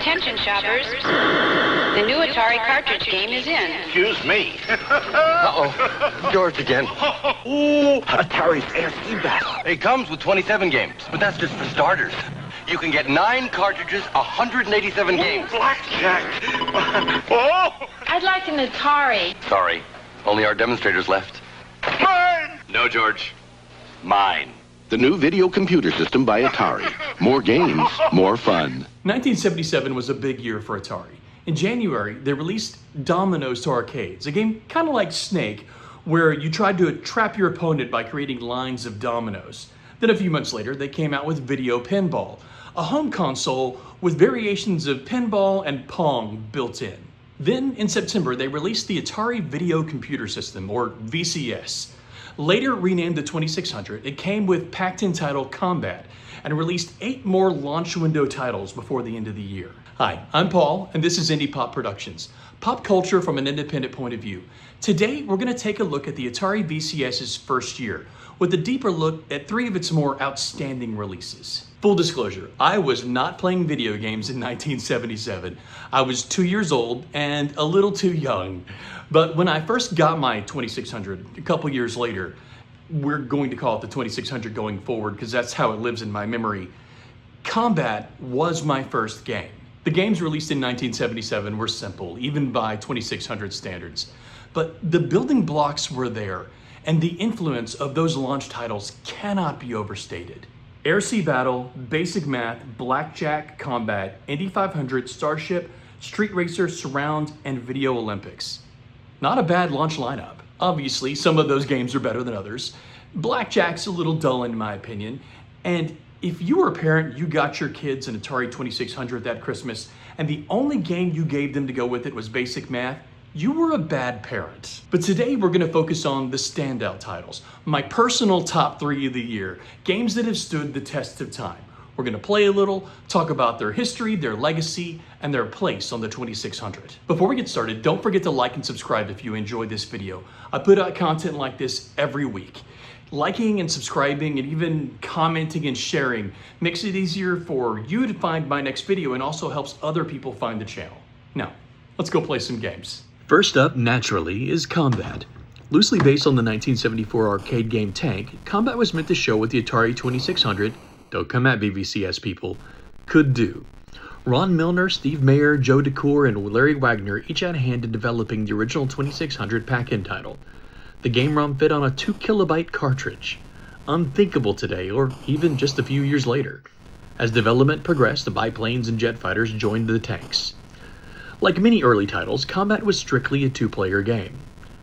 Attention, shoppers. The new Atari cartridge game is in. Excuse me. Uh-oh. George again. Ooh, Atari's ASC battle. It comes with 27 games, but that's just for starters. You can get 9 cartridges, 187 games. Blackjack. Oh! I'd like an Atari. Sorry, only our demonstrators left. Mine! No, George. Mine. The new video computer system by Atari. More games, more fun. 1977 was a big year for Atari. In January, they released Dominoes to arcades, a game kind of like Snake, where you tried to trap your opponent by creating lines of dominoes. Then a few months later, they came out with Video Pinball, a home console with variations of pinball and Pong built in. Then, in September, they released the Atari Video Computer System, or VCS. Later renamed the 2600, it came with packed-in title Combat, and released 8 more launch window titles before the end of the year. Hi, I'm Paul, and this is Indie Pop Productions, pop culture from an independent point of view. Today, we're going to take a look at the Atari VCS's first year, with a deeper look at 3 of its more outstanding releases. Full disclosure, I was not playing video games in 1977. I was 2 years old and a little too young. But when I first got my 2600, a couple years later, we're going to call it the 2600 going forward because that's how it lives in my memory, Combat was my first game. The games released in 1977 were simple, even by 2600 standards. But the building blocks were there, and the influence of those launch titles cannot be overstated. Air Sea Battle, Basic Math, Blackjack, Combat, Indy 500, Starship, Street Racer, Surround, and Video Olympics. Not a bad launch lineup. Obviously, some of those games are better than others. Blackjack's a little dull in my opinion, and if you were a parent, you got your kids an Atari 2600 that Christmas, and the only game you gave them to go with it was Basic Math, you were a bad parent. But today we're going to focus on the standout titles, my personal top 3 of the year, games that have stood the test of time. We're going to play a little, talk about their history, their legacy, and their place on the 2600. Before we get started, don't forget to like and subscribe if you enjoyed this video. I put out content like this every week. Liking and subscribing and even commenting and sharing makes it easier for you to find my next video and also helps other people find the channel. Now, let's go play some games. First up, naturally, is Combat. Loosely based on the 1974 arcade game Tank, Combat was meant to show what the Atari 2600, don't come at me VCS people, could do. Ron Milner, Steve Mayer, Joe DeCour, and Larry Wagner each had a hand in developing the original 2600 pack-in title. The game ROM fit on a 2 kilobyte cartridge. Unthinkable today, or even just a few years later. As development progressed, the biplanes and jet fighters joined the tanks. Like many early titles, Combat was strictly a 2-player game.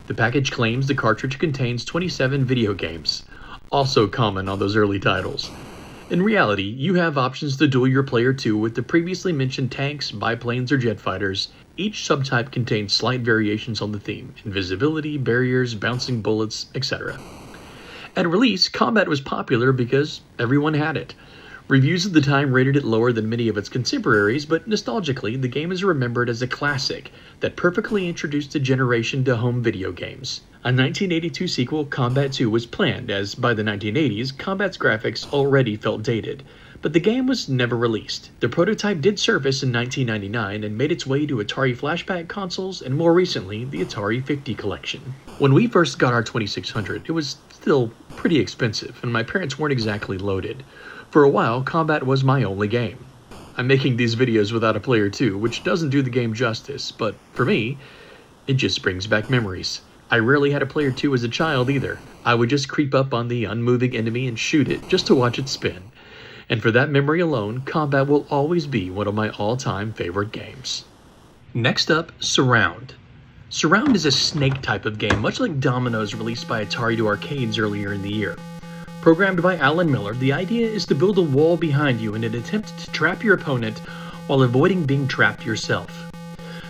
The package claims the cartridge contains 27 video games, also common on those early titles. In reality, you have options to dual your player 2 with the previously mentioned tanks, biplanes, or jet fighters. Each subtype contains slight variations on the theme: invisibility, barriers, bouncing bullets, etc. At release, Combat was popular because everyone had it. Reviews at the time rated it lower than many of its contemporaries, but nostalgically, the game is remembered as a classic that perfectly introduced a generation to home video games. A 1982 sequel, Combat 2, was planned, as by the 1980s, Combat's graphics already felt dated, but the game was never released. The prototype did surface in 1999 and made its way to Atari flashback consoles and more recently, the Atari 50 collection. When we first got our 2600, it was still pretty expensive, and my parents weren't exactly loaded. For a while, Combat was my only game. I'm making these videos without a player 2, which doesn't do the game justice, but for me, it just brings back memories. I rarely had a player 2 as a child either. I would just creep up on the unmoving enemy and shoot it just to watch it spin. And for that memory alone, Combat will always be one of my all-time favorite games. Next up, Surround. Surround is a Snake type of game, much like Dominoes released by Atari to arcades earlier in the year. Programmed by Alan Miller, the idea is to build a wall behind you in an attempt to trap your opponent while avoiding being trapped yourself.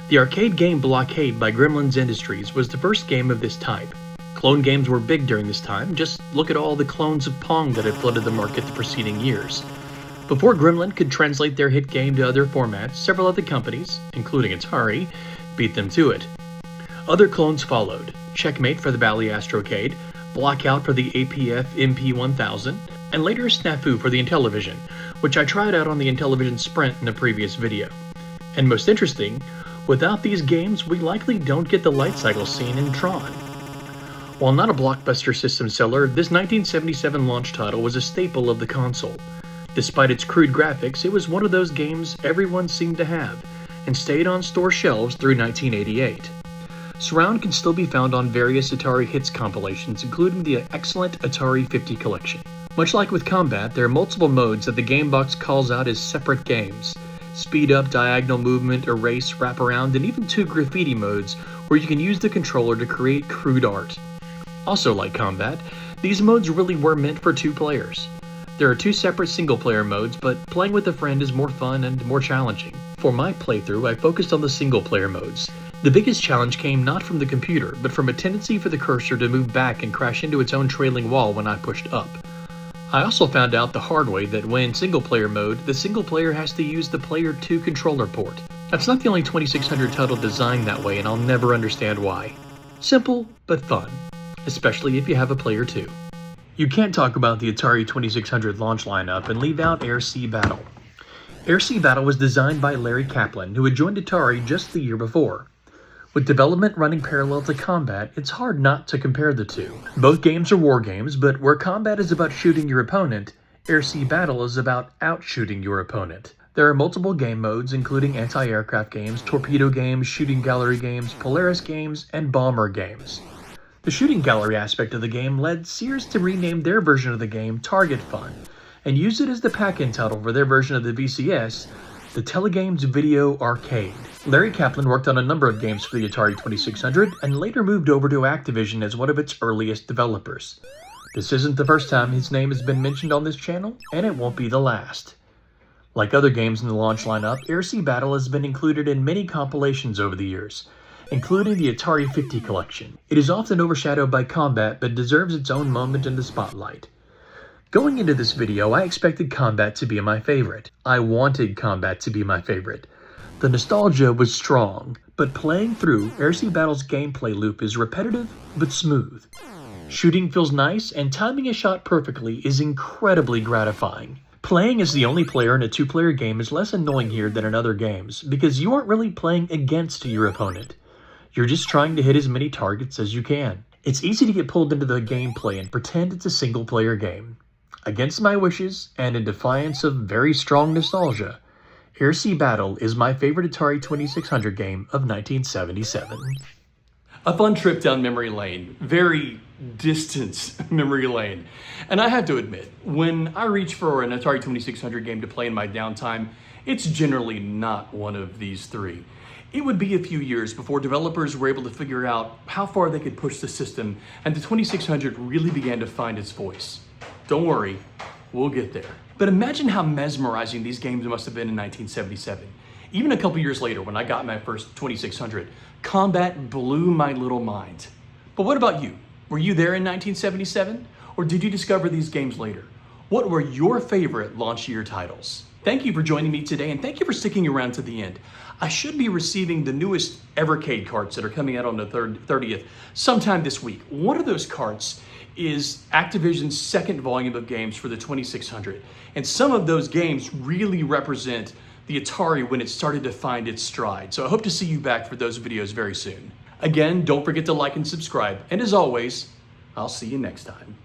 The arcade game Blockade by Gremlins Industries was the first game of this type. Clone games were big during this time, just look at all the clones of Pong that had flooded the market the preceding years. Before Gremlin could translate their hit game to other formats, several other companies, including Atari, beat them to it. Other clones followed: Checkmate for the Bally Astrocade, Blockout for the APF MP1000, and later Snafu for the Intellivision, which I tried out on the Intellivision Sprint in a previous video. And most interesting, without these games, we likely don't get the light cycle scene in Tron. While not a blockbuster system seller, this 1977 launch title was a staple of the console. Despite its crude graphics, it was one of those games everyone seemed to have, and stayed on store shelves through 1988. Surround can still be found on various Atari Hits compilations, including the excellent Atari 50 collection. Much like with Combat, there are multiple modes that the game box calls out as separate games. Speed up, diagonal movement, erase, wraparound, and even 2 graffiti modes where you can use the controller to create crude art. Also like Combat, these modes really were meant for 2 players. There are 2 separate single-player modes, but playing with a friend is more fun and more challenging. For my playthrough, I focused on the single-player modes. The biggest challenge came not from the computer, but from a tendency for the cursor to move back and crash into its own trailing wall when I pushed up. I also found out the hard way that when in single-player mode, the single player has to use the Player 2 controller port. That's not the only 2600 title designed that way, and I'll never understand why. Simple, but fun. Especially if you have a Player 2. You can't talk about the Atari 2600 launch lineup and leave out Air Sea Battle. Air Sea Battle was designed by Larry Kaplan, who had joined Atari just the year before. With development running parallel to Combat, it's hard not to compare the two. Both games are war games, but where Combat is about shooting your opponent, Air Sea Battle is about out-shooting your opponent. There are multiple game modes, including anti-aircraft games, torpedo games, shooting gallery games, Polaris games, and bomber games. The shooting gallery aspect of the game led Sears to rename their version of the game Target Fun, and use it as the pack-in title for their version of the VCS, the Telegames Video Arcade. Larry Kaplan worked on a number of games for the Atari 2600, and later moved over to Activision as one of its earliest developers. This isn't the first time his name has been mentioned on this channel, and it won't be the last. Like other games in the launch lineup, Air Sea Battle has been included in many compilations over the years, including the Atari 50 collection. It is often overshadowed by Combat, but deserves its own moment in the spotlight. Going into this video, I expected Combat to be my favorite. I wanted Combat to be my favorite. The nostalgia was strong, but playing through, Air Sea Battle's gameplay loop is repetitive, but smooth. Shooting feels nice, and timing a shot perfectly is incredibly gratifying. Playing as the only player in a 2-player game is less annoying here than in other games, because you aren't really playing against your opponent. You're just trying to hit as many targets as you can. It's easy to get pulled into the gameplay and pretend it's a single-player game. Against my wishes, and in defiance of very strong nostalgia, Air Sea Battle is my favorite Atari 2600 game of 1977. A fun trip down memory lane, very distant memory lane. And I have to admit, when I reach for an Atari 2600 game to play in my downtime, it's generally not one of these 3. It would be a few years before developers were able to figure out how far they could push the system, and the 2600 really began to find its voice. Don't worry, we'll get there. But imagine how mesmerizing these games must have been in 1977. Even a couple years later, when I got my first 2600, Combat blew my little mind. But what about you? Were you there in 1977? Or did you discover these games later? What were your favorite launch year titles? Thank you for joining me today, and thank you for sticking around to the end. I should be receiving the newest Evercade carts that are coming out on the 30th sometime this week. One of those carts is Activision's second volume of games for the 2600. And some of those games really represent the Atari when it started to find its stride. So I hope to see you back for those videos very soon. Again, don't forget to like and subscribe. And as always, I'll see you next time.